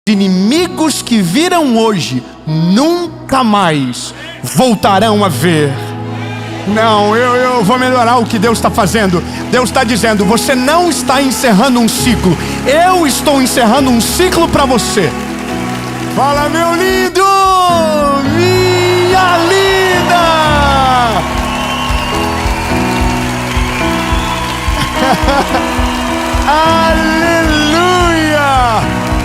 inimigos que viram hoje nunca mais voltarão a ver. Não, eu vou melhorar o que Deus está fazendo. Deus está dizendo: você não está encerrando um ciclo, eu estou encerrando um ciclo para você. Fala, meu lindo, minha linda. Aleluia!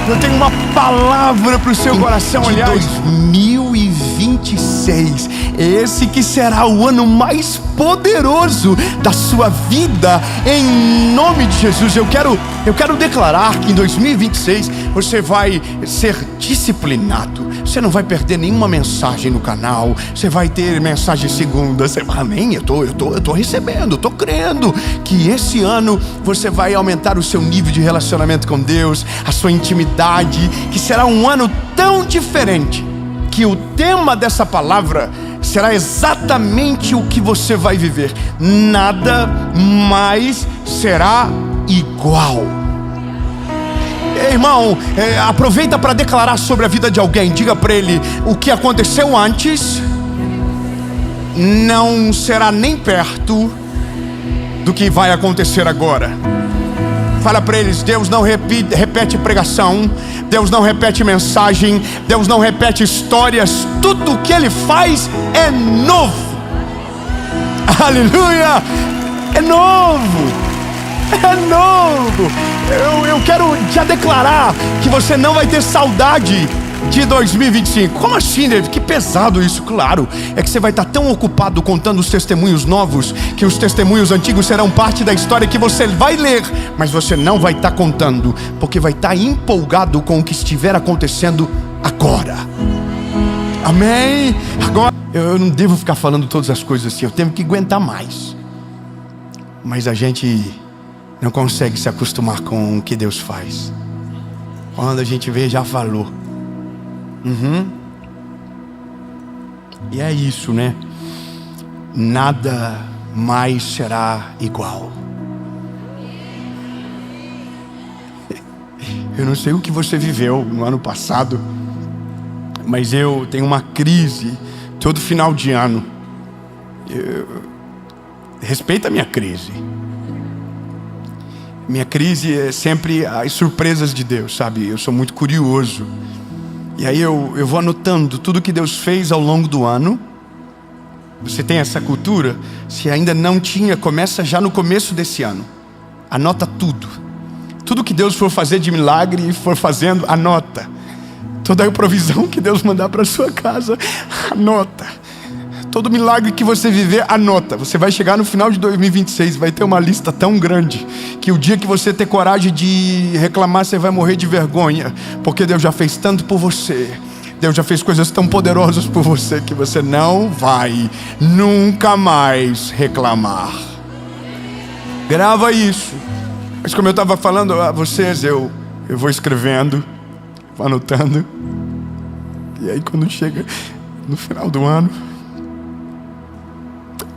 Eu tenho uma palavra para o seu coração, aliás. 2026, esse que será o ano mais poderoso da sua vida, em nome de Jesus. Eu quero declarar que em 2026 você vai ser disciplinado. Você não vai perder nenhuma mensagem no canal. Você vai ter mensagem segunda. Você vai, amém? Eu tô recebendo, eu tô crendo que esse ano você vai aumentar o seu nível de relacionamento com Deus, a sua intimidade, que será um ano tão diferente que o tema dessa palavra será exatamente o que você vai viver. Nada mais será igual. Irmão, aproveita para declarar sobre a vida de alguém. Diga para ele: o que aconteceu antes não será nem perto do que vai acontecer agora. Fala para eles: Deus não repete pregação, Deus não repete mensagem, Deus não repete histórias. Tudo o que Ele faz é novo. Aleluia! É novo. É novo. Eu quero já declarar que você não vai ter saudade de 2025. Como assim, David? Que pesado isso. Claro, é que você vai estar tão ocupado contando os testemunhos novos, que os testemunhos antigos serão parte da história que você vai ler, mas você não vai estar contando, porque vai estar empolgado com o que estiver acontecendo agora. Amém? Agora, eu não devo ficar falando todas as coisas assim, eu tenho que aguentar mais. Mas a gente não consegue se acostumar com o que Deus faz. Quando a gente vê, já falou. E é isso, né? Nada mais será igual. Eu não sei o que você viveu no ano passado, mas eu tenho uma crise todo final de ano. Respeita a minha crise. Minha crise é sempre as surpresas de Deus, sabe? Eu sou muito curioso. E aí eu vou anotando tudo que Deus fez ao longo do ano. Você tem essa cultura? Se ainda não tinha, começa já no começo desse ano. Anota tudo. Tudo que Deus for fazer de milagre e for fazendo, anota. Toda a provisão que Deus mandar para sua casa, anota. Todo milagre que você viver, anota. Você vai chegar no final de 2026, vai ter uma lista tão grande, que o dia que você ter coragem de reclamar, você vai morrer de vergonha, porque Deus já fez tanto por você. Deus já fez coisas tão poderosas por você, que você não vai nunca mais reclamar. Grava isso. Mas como eu estava falando a vocês, eu vou escrevendo, vou anotando. E aí quando chega no final do ano,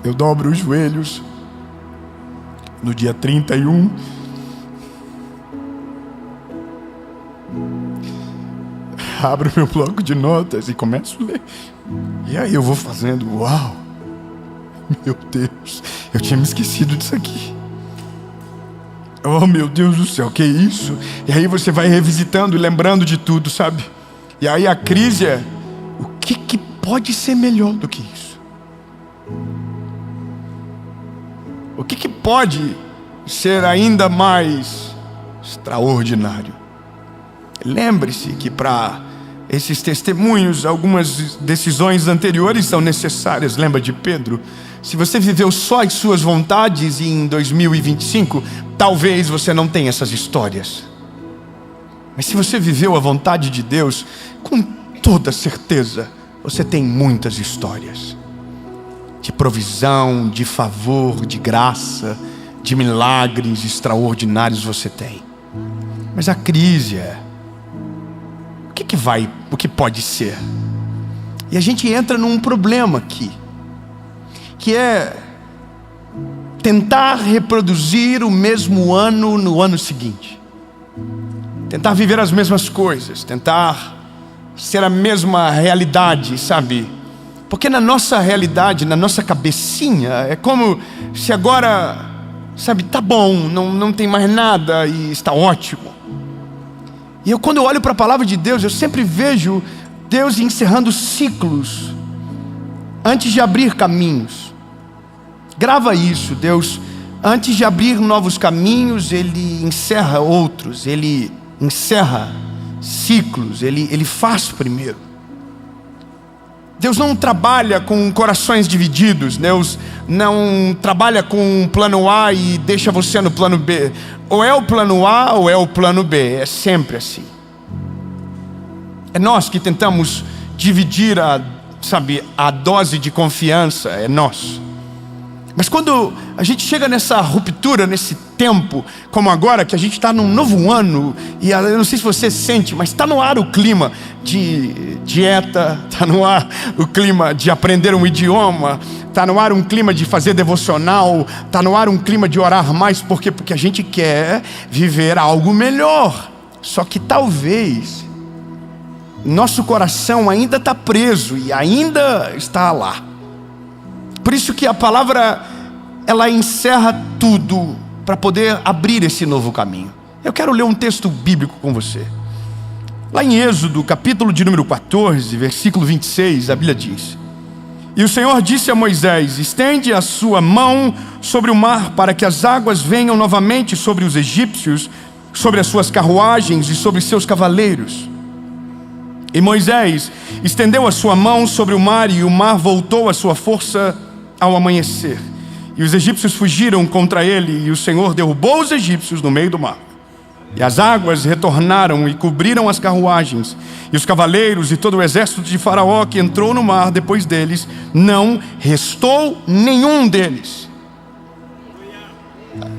eu dobro os joelhos no dia 31. Abro meu bloco de notas e começo a ler. E aí eu vou fazendo, uau, meu Deus, eu tinha me esquecido disso aqui. Oh, meu Deus do céu, que isso? E aí você vai revisitando e lembrando de tudo, sabe? E aí a crise é, o que pode ser melhor do que isso? O que pode ser ainda mais extraordinário? Lembre-se que para esses testemunhos, algumas decisões anteriores são necessárias. Lembra de Pedro? Se você viveu só as suas vontades em 2025, talvez você não tenha essas histórias. Mas se você viveu a vontade de Deus, com toda certeza, você tem muitas histórias. De provisão, de favor, de graça, de milagres extraordinários você tem. Mas a crise é, o que pode ser? E a gente entra num problema aqui, que é tentar reproduzir o mesmo ano no ano seguinte. tentar viver as mesmas coisas, tentar ser a mesma realidade, sabe? Porque na nossa realidade, na nossa cabecinha, é como se agora, sabe, tá bom, não tem mais nada e está ótimo. E quando eu olho para a palavra de Deus, eu sempre vejo Deus encerrando ciclos antes de abrir caminhos. Grava isso, Deus, antes de abrir novos caminhos, Ele encerra outros, Ele encerra ciclos, Ele faz primeiro. Deus não trabalha com corações divididos. Deus não trabalha com um plano A e deixa você no plano B. Ou é o plano A ou é o plano B. É sempre assim. É nós que tentamos dividir a dose de confiança. É nós. Mas quando a gente chega nessa ruptura, nesse tempo, como agora, que a gente está num novo ano, e eu não sei se você sente, mas está no ar o clima de dieta, está no ar o clima de aprender um idioma, está no ar um clima de fazer devocional, está no ar um clima de orar mais, por quê? Porque a gente quer viver algo melhor. Só que talvez nosso coração ainda está preso e ainda está lá. Por isso que a palavra, ela encerra tudo para poder abrir esse novo caminho. Eu quero ler um texto bíblico com você. Lá em Êxodo, capítulo de número 14, versículo 26, a Bíblia diz: E o Senhor disse a Moisés: Estende a sua mão sobre o mar, para que as águas venham novamente sobre os egípcios, sobre as suas carruagens e sobre seus cavaleiros. E Moisés estendeu a sua mão sobre o mar, e o mar voltou à sua força ao amanhecer. E os egípcios fugiram contra ele, e o Senhor derrubou os egípcios no meio do mar. E as águas retornaram e cobriram as carruagens, e os cavaleiros e todo o exército de Faraó que entrou no mar depois deles, não restou nenhum deles.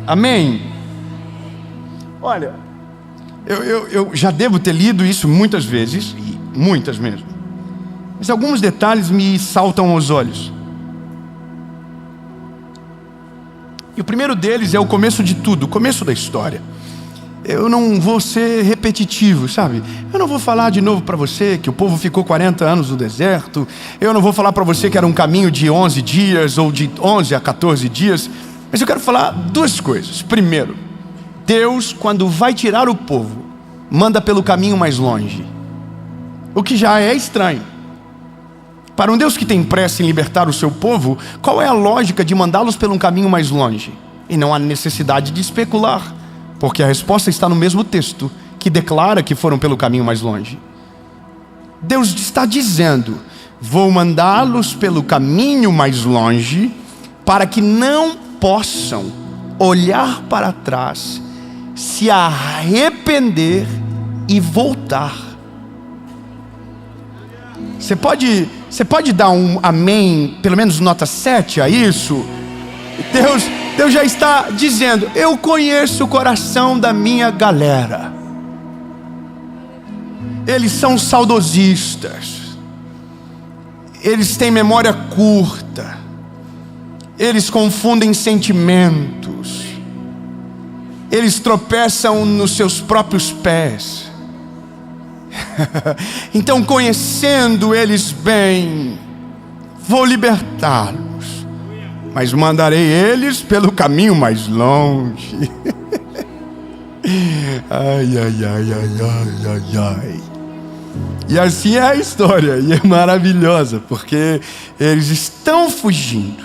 Amém? Olha, eu já devo ter lido isso muitas vezes, e muitas mesmo. Mas alguns detalhes me saltam aos olhos. E o primeiro deles é o começo de tudo, o começo da história. Eu não vou ser repetitivo, sabe? Eu não vou falar de novo para você que o povo ficou 40 anos no deserto. Eu não vou falar para você que era um caminho de 11 dias ou de 11 a 14 dias. Mas eu quero falar duas coisas. Primeiro, Deus, quando vai tirar o povo, manda pelo caminho mais longe. O que já é estranho. Para um Deus que tem pressa em libertar o seu povo, qual é a lógica de mandá-los pelo um caminho mais longe? E não há necessidade de especular, porque a resposta está no mesmo texto, que declara que foram pelo caminho mais longe. Deus está dizendo: vou mandá-los pelo caminho mais longe, para que não possam olhar para trás, se arrepender e voltar. Você pode dar um amém, pelo menos nota 7 a isso? Deus já está dizendo: eu conheço o coração da minha galera. Eles são saudosistas. Eles têm memória curta. Eles confundem sentimentos. Eles tropeçam nos seus próprios pés. Então, conhecendo eles bem, vou libertá-los, mas mandarei eles pelo caminho mais longe. Ai, ai, ai, ai, ai, ai, ai. E assim é a história, e é maravilhosa, porque eles estão fugindo,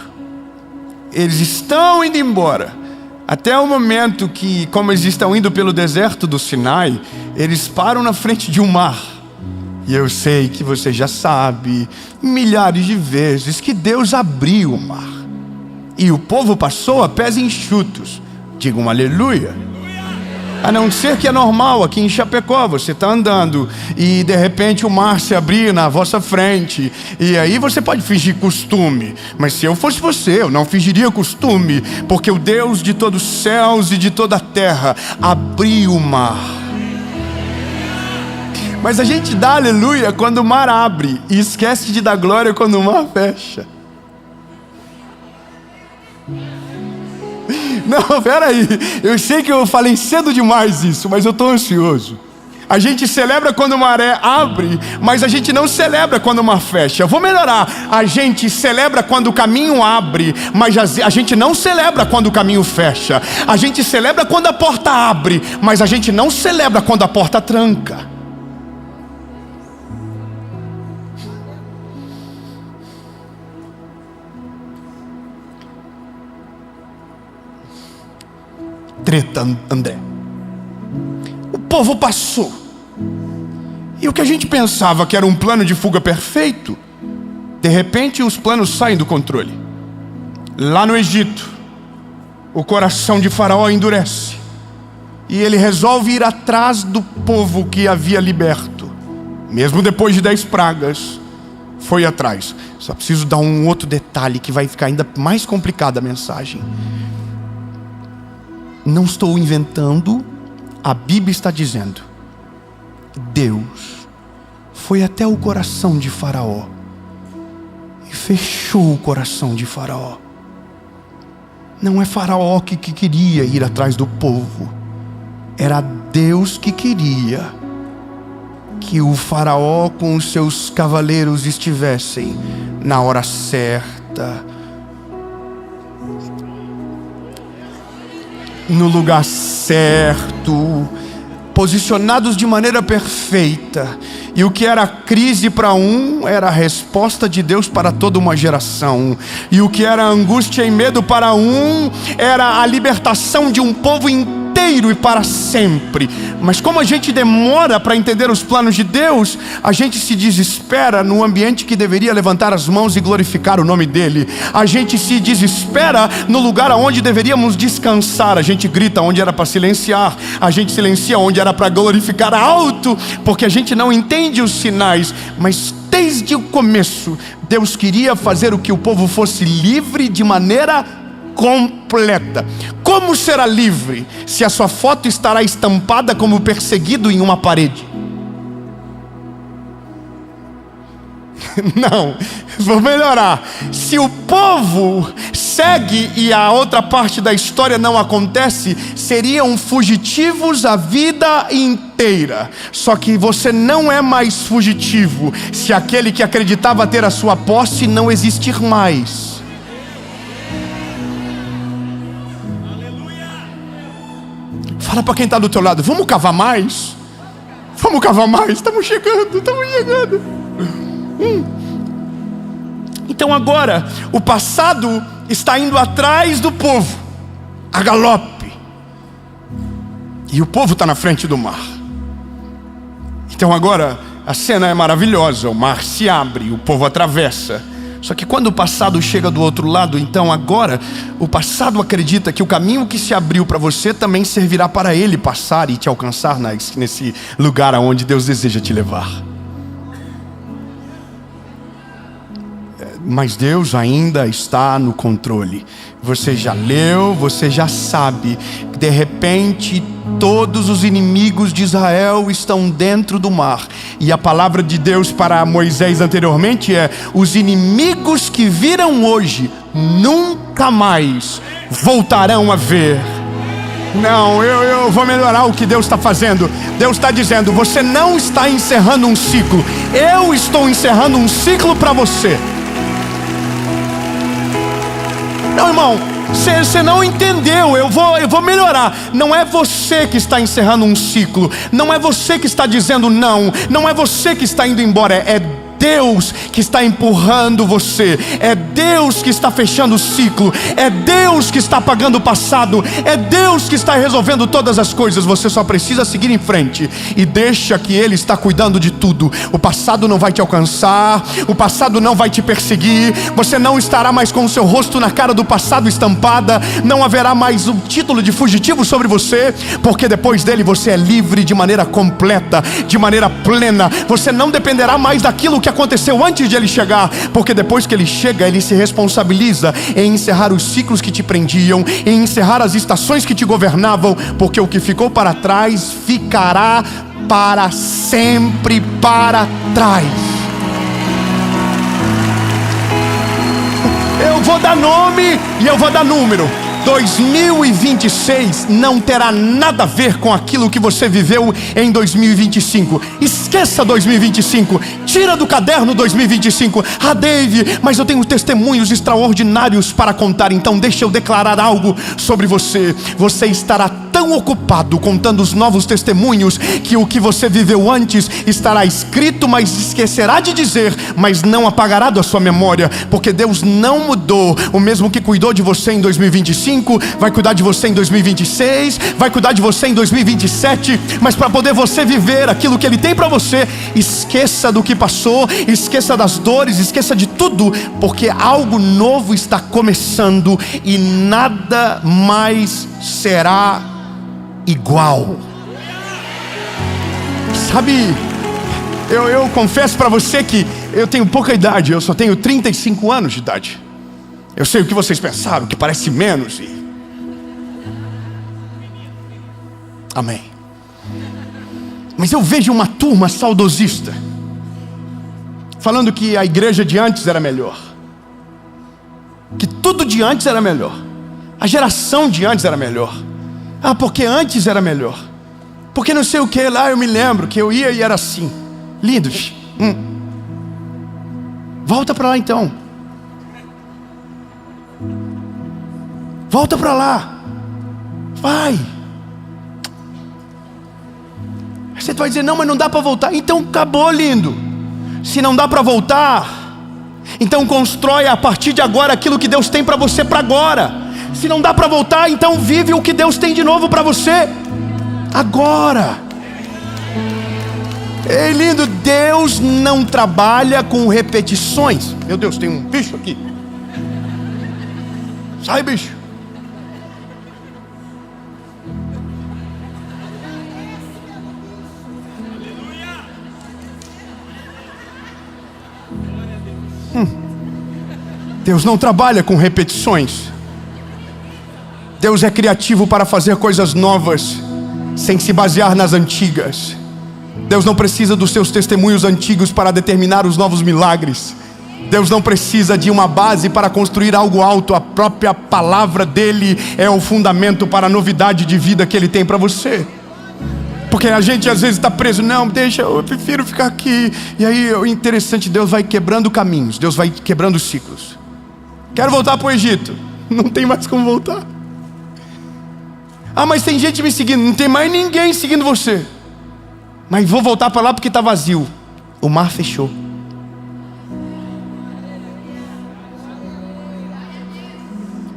eles estão indo embora, até o momento que, como eles estão indo pelo deserto do Sinai, eles param na frente de um mar. E eu sei que você já sabe, milhares de vezes, que Deus abriu o mar, e o povo passou a pés enxutos. Diga um aleluia. A não ser que é normal, aqui em Chapecó, você está andando e de repente o mar se abrir na vossa frente, e aí você pode fingir costume. Mas se eu fosse você, eu não fingiria costume, porque o Deus de todos os céus e de toda a terra abriu o mar. Mas a gente dá aleluia quando o mar abre e esquece de dar glória quando o mar fecha. Não, peraí, eu sei que eu falei cedo demais isso, mas eu estou ansioso. A gente celebra quando o maré abre, mas a gente não celebra quando o mar fecha. Eu vou melhorar. A gente celebra quando o caminho abre, mas a gente não celebra quando o caminho fecha. A gente celebra quando a porta abre, mas a gente não celebra quando a porta tranca. Treta, André. O povo passou, e o que a gente pensava que era um plano de fuga perfeito, de repente os planos saem do controle. Lá no Egito, o coração de Faraó endurece, e ele resolve ir atrás do povo que havia liberto. Mesmo depois de 10 pragas, foi atrás. Só preciso dar um outro detalhe que vai ficar ainda mais complicada a mensagem. Não estou inventando, a Bíblia está dizendo. Deus foi até o coração de Faraó e fechou o coração de Faraó. Não é Faraó que queria ir atrás do povo, era Deus que queria que o Faraó com os seus cavaleiros estivessem na hora certa, no lugar certo, posicionados de maneira perfeita. E o que era crise para um era a resposta de Deus para toda uma geração. E o que era angústia e medo para um era a libertação de um povo inteiro e para sempre. Mas como a gente demora para entender os planos de Deus, a gente se desespera no ambiente que deveria levantar as mãos e glorificar o nome dEle. A gente se desespera no lugar onde deveríamos descansar. A gente grita onde era para silenciar. A gente silencia onde era para glorificar alto, porque a gente não entende os sinais. Mas desde o começo, Deus queria fazer o que o povo fosse livre de maneira completa. Como será livre se a sua foto estará estampada como perseguido em uma parede? Não, vou melhorar. Se o povo segue e a outra parte da história não acontece, seriam fugitivos a vida inteira. Só que você não é mais fugitivo se aquele que acreditava ter a sua posse não existir mais. Fala para quem está do teu lado, vamos cavar mais? Vamos cavar mais, estamos chegando. Então agora, o passado está indo atrás do povo, a galope. E o povo está na frente do mar. Então agora, a cena é maravilhosa, o mar se abre, o povo atravessa. Só que quando o passado chega do outro lado, então agora o passado acredita que o caminho que se abriu para você também servirá para ele passar e te alcançar nesse lugar aonde Deus deseja te levar. Mas Deus ainda está no controle. Você já leu, você já sabe. De repente, todos os inimigos de Israel estão dentro do mar. E a palavra de Deus para Moisés anteriormente é: os inimigos que viram hoje, nunca mais voltarão a ver. Não, eu vou melhorar o que Deus está fazendo. Deus está dizendo: você não está encerrando um ciclo. Eu estou encerrando um ciclo para você. Não, irmão, você não entendeu. Eu vou melhorar. Não é você que está encerrando um ciclo. Não é você que está dizendo não. Não é você que está indo embora. É Deus que está empurrando você. É Deus que está fechando o ciclo. É Deus que está apagando o passado. É Deus que está resolvendo todas as coisas. Você só precisa seguir em frente e deixa que Ele está cuidando de tudo. O passado não vai te alcançar. O passado não vai te perseguir. Você não estará mais com o seu rosto na cara do passado estampada. Não haverá mais um título de fugitivo sobre você, porque depois dele você é livre de maneira completa, de maneira plena. Você não dependerá mais daquilo que aconteceu antes de ele chegar, porque depois que ele chega, ele se responsabiliza em encerrar os ciclos que te prendiam, em encerrar as estações que te governavam, porque o que ficou para trás ficará para sempre para trás. Eu vou dar nome e eu vou dar número. 2026 não terá nada a ver com aquilo que você viveu em 2025. Esqueça 2025, tira do caderno 2025. Ah, Dave, mas eu tenho testemunhos extraordinários para contar. Então deixa eu declarar algo sobre você. Você estará tão ocupado contando os novos testemunhos que o que você viveu antes estará escrito, mas esquecerá de dizer, mas não apagará da sua memória, porque Deus não mudou. O mesmo que cuidou de você em 2025 vai cuidar de você em 2026, vai cuidar de você em 2027. Mas para poder você viver aquilo que Ele tem para você, esqueça do que passou, esqueça das dores, esqueça de tudo, porque algo novo está começando e nada mais será igual. Sabe, eu confesso para você que eu tenho pouca idade, eu só tenho 35 anos de idade. Eu sei o que vocês pensaram, que parece menos Amém. Mas eu vejo uma turma saudosista falando que a igreja de antes era melhor, que tudo de antes era melhor, a geração de antes era melhor. Ah, porque antes era melhor, porque não sei o que lá, eu me lembro que eu ia e era assim. Lindos. Volta para lá então. Volta para lá. Vai. Você vai dizer, não, mas não dá para voltar. Então acabou, lindo. Se não dá para voltar, então constrói a partir de agora aquilo que Deus tem para você para agora. Se não dá para voltar, então vive o que Deus tem de novo para você agora. Ei, lindo, Deus não trabalha com repetições. Meu Deus, tem um bicho aqui. Sai, bicho. Deus não trabalha com repetições. Deus é criativo para fazer coisas novas, sem se basear nas antigas. Deus não precisa dos seus testemunhos antigos para determinar os novos milagres. Deus não precisa de uma base para construir algo alto. A própria palavra dele é o fundamento para a novidade de vida que Ele tem para você. Porque a gente às vezes está preso, não, deixa, eu prefiro ficar aqui. E aí o interessante, Deus vai quebrando caminhos, Deus vai quebrando ciclos. Quero voltar para o Egito, não tem mais como voltar. Ah, mas tem gente me seguindo, não tem mais ninguém seguindo você. Mas vou voltar para lá porque está vazio. O mar fechou.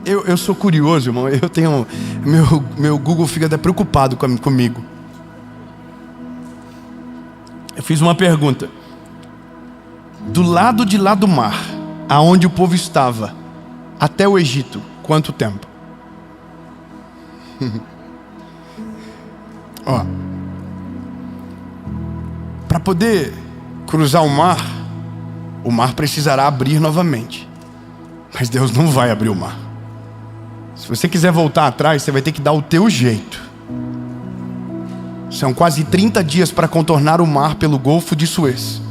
Eu sou curioso, irmão. Eu tenho, meu Google fica até preocupado comigo. Eu fiz uma pergunta. Do lado de lá do mar, aonde o povo estava, até o Egito, quanto tempo? Ó, para poder cruzar o mar precisará abrir novamente. Mas Deus não vai abrir o mar. Se você quiser voltar atrás, você vai ter que dar o teu jeito. São quase 30 dias para contornar o mar pelo Golfo de Suez,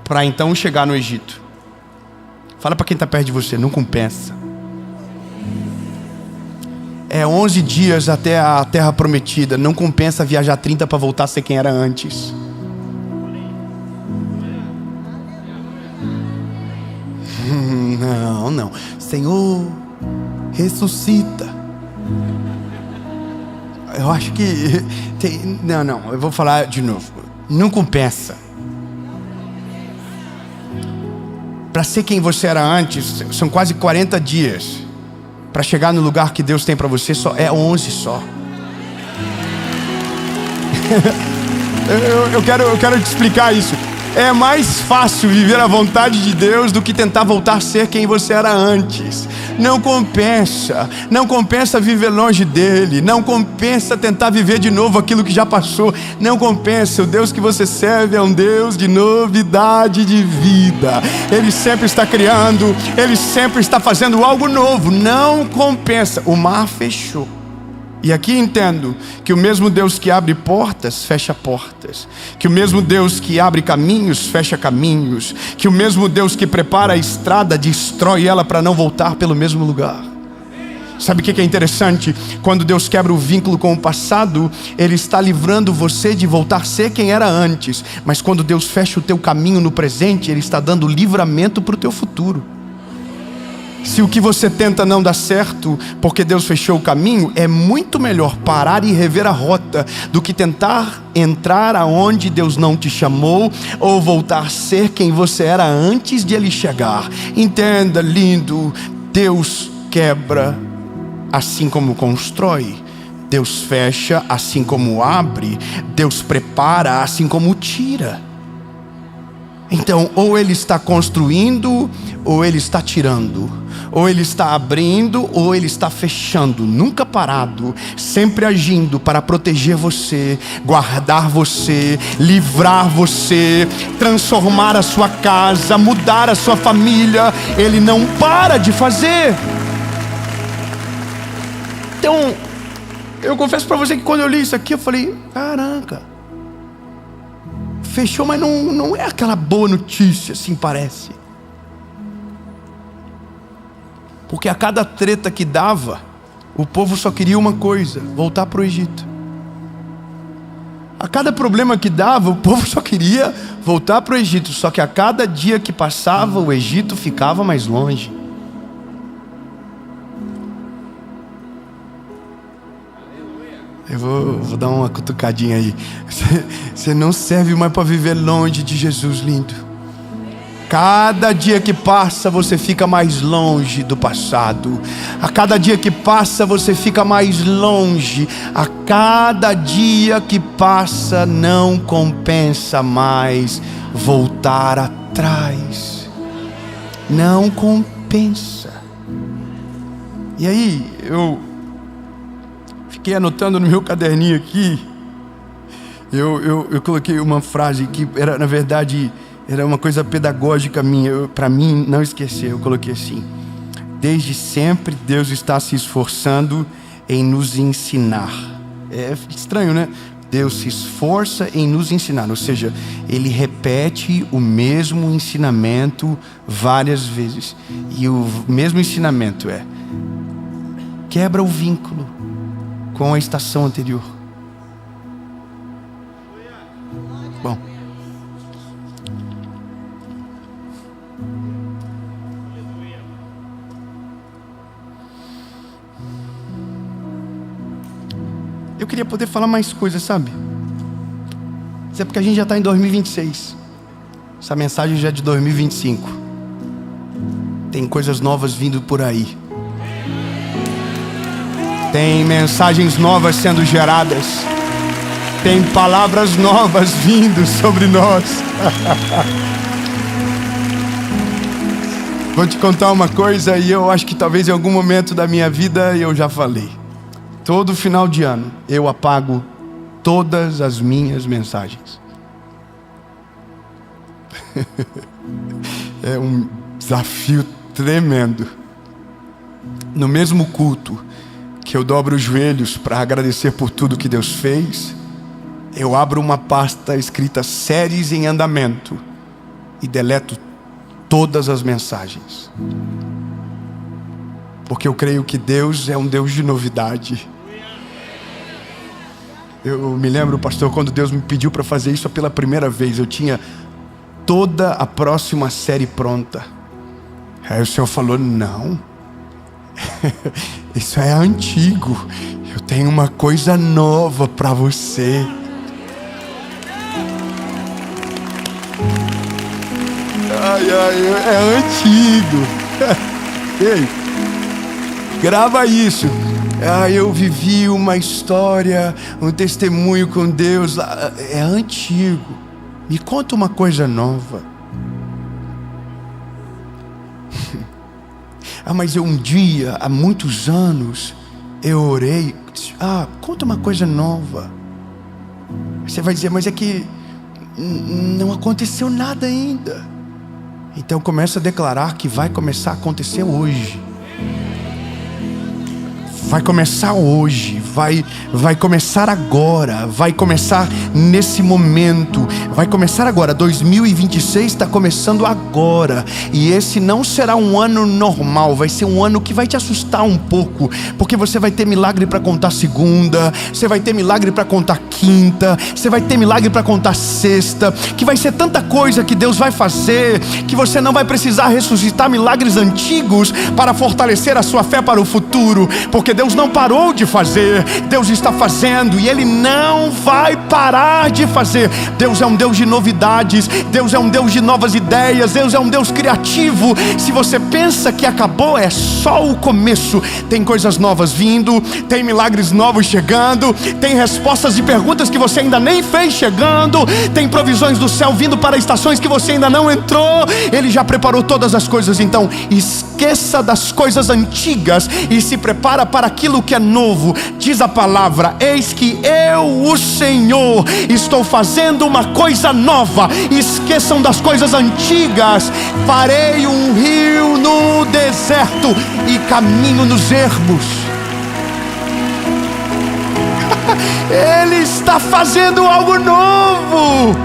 para então chegar no Egito. Fala para quem está perto de você, não compensa. É 11 dias até a terra prometida. Não compensa viajar 30 para voltar a ser quem era antes. Não. Senhor, ressuscita. Eu acho que tem... Não, eu vou falar de novo. Não compensa. Para ser quem você era antes, são quase 40 dias. Para chegar no lugar que Deus tem para você, só é 11 só. eu quero te explicar isso. É mais fácil viver a vontade de Deus do que tentar voltar a ser quem você era antes. Não compensa. Não compensa viver longe dele. Não compensa tentar viver de novo aquilo que já passou. Não compensa. O Deus que você serve é um Deus de novidade de vida. Ele sempre está criando. Ele sempre está fazendo algo novo. Não compensa. O mar fechou. E aqui entendo que o mesmo Deus que abre portas, fecha portas. Que o mesmo Deus que abre caminhos, fecha caminhos. Que o mesmo Deus que prepara a estrada, destrói ela para não voltar pelo mesmo lugar. Sabe o que é interessante? Quando Deus quebra o vínculo com o passado, Ele está livrando você de voltar a ser quem era antes. Mas quando Deus fecha o teu caminho no presente, Ele está dando livramento para o teu futuro. Se o que você tenta não dá certo porque Deus fechou o caminho, é muito melhor parar e rever a rota do que tentar entrar aonde Deus não te chamou ou voltar a ser quem você era antes de Ele chegar. Entenda, lindo, Deus quebra assim como constrói, Deus fecha assim como abre, Deus prepara assim como tira. Então, ou Ele está construindo, ou Ele está tirando, ou Ele está abrindo, ou Ele está fechando, nunca parado, sempre agindo para proteger você, guardar você, livrar você, transformar a sua casa, mudar a sua família. Ele não para de fazer. Então, eu confesso para você que quando eu li isso aqui, eu falei, caraca, fechou, mas não é aquela boa notícia, assim parece. Porque a cada treta que dava, o povo só queria uma coisa: voltar para o Egito. A cada problema que dava, o povo só queria voltar para o Egito. Só que a cada dia que passava, o Egito ficava mais longe. Eu vou dar uma cutucadinha aí. Você não serve mais para viver longe de Jesus, lindo. Cada dia que passa, você fica mais longe do passado. A cada dia que passa, você fica mais longe. A cada dia que passa, não compensa mais voltar atrás. Não compensa. E aí, eu fiquei anotando no meu caderninho aqui. Eu coloquei uma frase que era, na verdade, era uma coisa pedagógica minha, para mim não esquecer. Eu coloquei assim: desde sempre Deus está se esforçando em nos ensinar. É estranho, né? Deus se esforça em nos ensinar, ou seja, Ele repete o mesmo ensinamento várias vezes. E o mesmo ensinamento é: quebra o vínculo com a estação anterior. Bom, eu queria poder falar mais coisas, sabe? Mas é porque a gente já está em 2026. Essa mensagem já é de 2025. Tem coisas novas vindo por aí. Tem mensagens novas sendo geradas. Tem palavras novas vindo sobre nós. Vou te contar uma coisa, e eu acho que talvez em algum momento da minha vida eu já falei. Todo final de ano eu apago todas as minhas mensagens. É um desafio tremendo. No mesmo culto que eu dobro os joelhos para agradecer por tudo que Deus fez, eu abro uma pasta escrita séries em andamento e deleto todas as mensagens. Porque eu creio que Deus é um Deus de novidade. Eu me lembro, pastor, quando Deus me pediu para fazer isso pela primeira vez, eu tinha toda a próxima série pronta. Aí o Senhor falou: não, isso é antigo, eu tenho uma coisa nova para você. Ai, é antigo. Ei, grava isso. Eu vivi uma história, um testemunho com Deus. É antigo. Me conta uma coisa nova. Mas um dia, há muitos anos, eu orei. Conta uma coisa nova. Você vai dizer: mas é que não aconteceu nada ainda. Então começa a declarar que vai começar a acontecer hoje. Vai começar hoje. vai começar agora, vai começar nesse momento, vai começar agora. 2026 está começando agora, e esse não será um ano normal, vai ser um ano que vai te assustar um pouco, porque você vai ter milagre para contar segunda, você vai ter milagre para contar quinta, você vai ter milagre para contar sexta, que vai ser tanta coisa que Deus vai fazer, que você não vai precisar ressuscitar milagres antigos para fortalecer a sua fé para o futuro, porque Deus não parou de fazer, Deus está fazendo e Ele não vai parar de fazer. Deus é um Deus de novidades, Deus é um Deus de novas ideias, Deus é um Deus criativo. Se você pensa que acabou, é só o começo. Tem coisas novas vindo, tem milagres novos chegando, tem respostas de perguntas que você ainda nem fez chegando, tem provisões do céu vindo para estações que você ainda não entrou. Ele já preparou todas as coisas, então esqueça das coisas antigas e se prepara para aquilo que é novo. Diz a palavra: eis que eu, o Senhor, estou fazendo uma coisa nova. Esqueçam das coisas antigas. Farei um rio no deserto e caminho nos ermos. Ele está fazendo algo novo.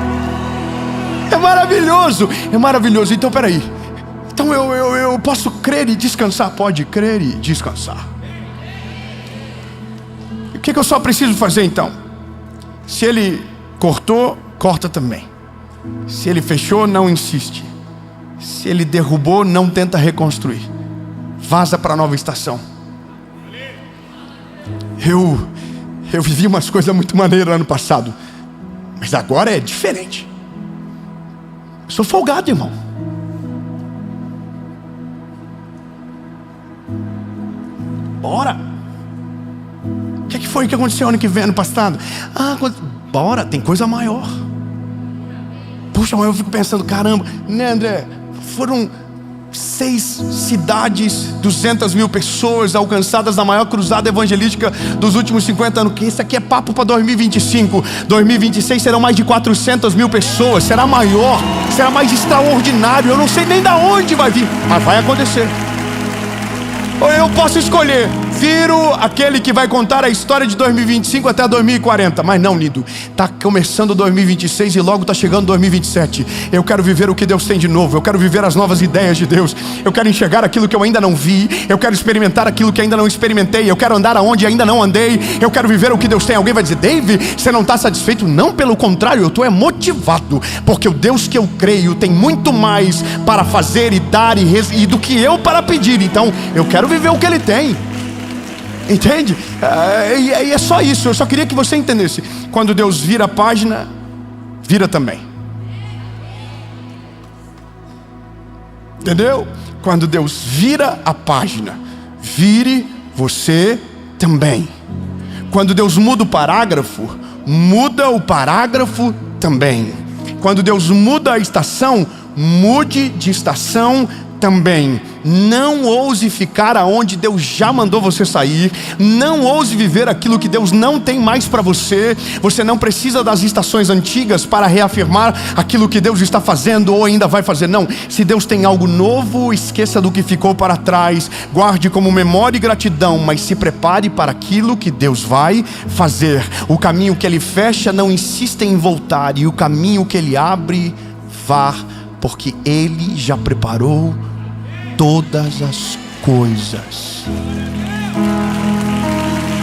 É maravilhoso, é maravilhoso. Então peraí, então eu posso crer e descansar? Pode crer e descansar. O que eu só preciso fazer então? Se Ele cortou, corta também. Se Ele fechou, não insiste. Se Ele derrubou, não tenta reconstruir. Vaza para a nova estação. Eu vivi umas coisas muito maneiras ano passado, mas agora é diferente. Eu sou folgado, irmão. Bora. O que foi que aconteceu ano que vem, ano passado? Bora, tem coisa maior. Puxa, mas eu fico pensando, caramba, né, André? Foram 6 cidades, 200 mil pessoas alcançadas na maior cruzada evangelística dos últimos 50 anos. Que isso aqui é papo para 2025. 2026 serão mais de 400 mil pessoas. Será maior, será mais extraordinário. Eu não sei nem da onde vai vir, mas vai acontecer. Ou eu posso escolher: viro aquele que vai contar a história de 2025 até 2040. Mas não, lindo, está começando 2026 e logo está chegando 2027. Eu quero viver o que Deus tem de novo. Eu quero viver as novas ideias de Deus. Eu quero enxergar aquilo que eu ainda não vi. Eu quero experimentar aquilo que ainda não experimentei. Eu quero andar aonde ainda não andei. Eu quero viver o que Deus tem. Alguém vai dizer: Dave, você não está satisfeito? Não, pelo contrário, eu estou motivado, porque o Deus que eu creio tem muito mais para fazer e dar e do que eu para pedir. Então eu quero viver o que Ele tem. Entende? E é só isso. Eu só queria que você entendesse: quando Deus vira a página, vira também. Entendeu? Quando Deus vira a página, vire você também. Quando Deus muda o parágrafo, muda o parágrafo também. Quando Deus muda a estação, mude de estação também. Não ouse ficar aonde Deus já mandou você sair. Não ouse viver aquilo que Deus não tem mais para você. Você não precisa das estações antigas para reafirmar aquilo que Deus está fazendo ou ainda vai fazer. Não, se Deus tem algo novo, esqueça do que ficou para trás. Guarde como memória e gratidão, mas se prepare para aquilo que Deus vai fazer. O caminho que Ele fecha, não insista em voltar. E o caminho que Ele abre, vá, porque Ele já preparou todas as coisas.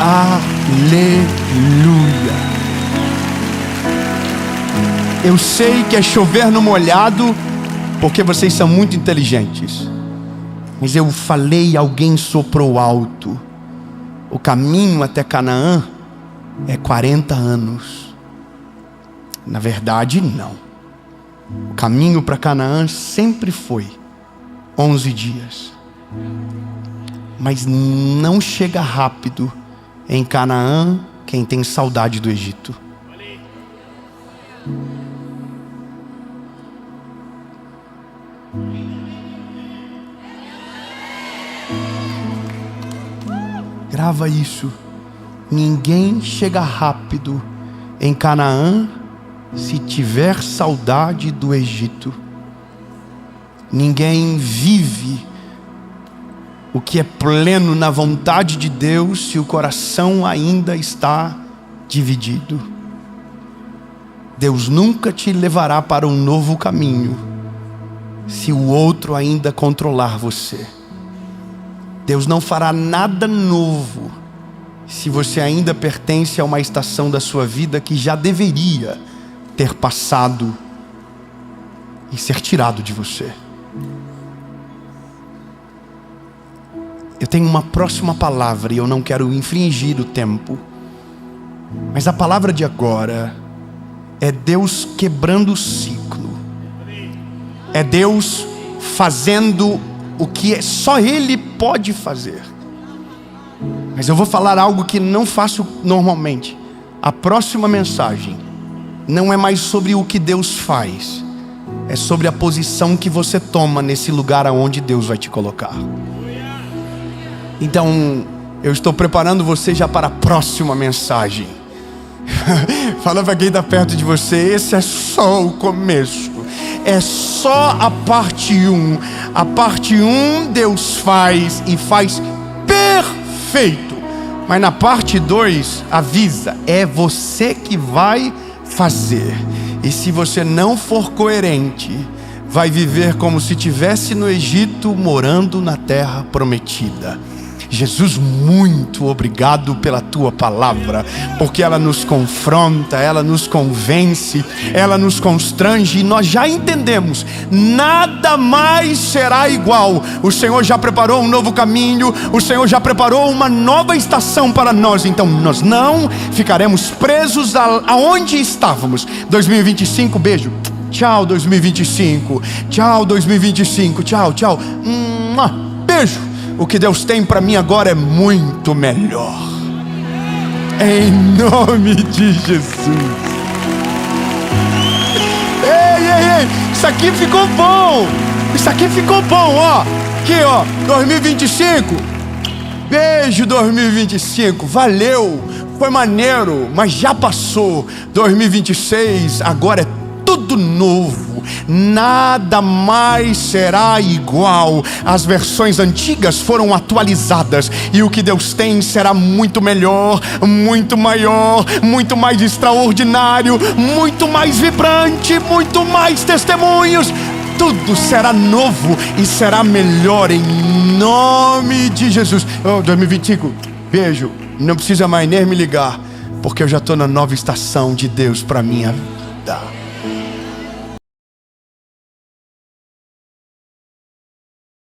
Aleluia. Eu sei que é chover no molhado, porque vocês são muito inteligentes, mas eu falei, alguém soprou alto: o caminho até Canaã é 40 anos. Na verdade, não. O caminho para Canaã sempre foi 11 dias. Mas não chega rápido em Canaã quem tem saudade do Egito. Grava isso. Ninguém chega rápido em Canaã se tiver saudade do Egito. Ninguém vive o que é pleno na vontade de Deus se o coração ainda está dividido. Deus nunca te levará para um novo caminho se o outro ainda controlar você. Deus não fará nada novo se você ainda pertence a uma estação da sua vida que já deveria ter passado e ser tirado de você. Eu tenho uma próxima palavra e eu não quero infringir o tempo, mas a palavra de agora é Deus quebrando o ciclo, é Deus fazendo o que só Ele pode fazer. Mas eu vou falar algo que não faço normalmente. A próxima mensagem não é mais sobre o que Deus faz, é sobre a posição que você toma nesse lugar aonde Deus vai te colocar. Então, eu estou preparando você já para a próxima mensagem. Fala para quem está perto de você, esse é só o começo. É só a parte 1. A parte 1 Deus faz e faz perfeito. Mas na parte 2, avisa, é você que vai fazer. E se você não for coerente, vai viver como se estivesse no Egito, morando na terra prometida. Jesus, muito obrigado pela tua palavra, porque ela nos confronta, ela nos convence, ela nos constrange, e nós já entendemos, nada mais será igual. O Senhor já preparou um novo caminho, o Senhor já preparou uma nova estação para nós, então nós não ficaremos presos aonde estávamos. 2025, beijo, tchau 2025, tchau 2025, tchau, tchau, beijo. O que Deus tem para mim agora é muito melhor. Em nome de Jesus. Ei, isso aqui ficou bom. Isso aqui ficou bom, ó. Aqui, ó, 2025. Beijo 2025. Valeu. Foi maneiro, mas já passou. 2026, agora é tudo novo. Nada mais será igual. As versões antigas foram atualizadas, e o que Deus tem será muito melhor, muito maior, muito mais extraordinário, muito mais vibrante, muito mais testemunhos. Tudo será novo e será melhor em nome de Jesus. 2025, beijo. Não precisa mais nem me ligar, porque eu já estou na nova estação de Deus para minha vida.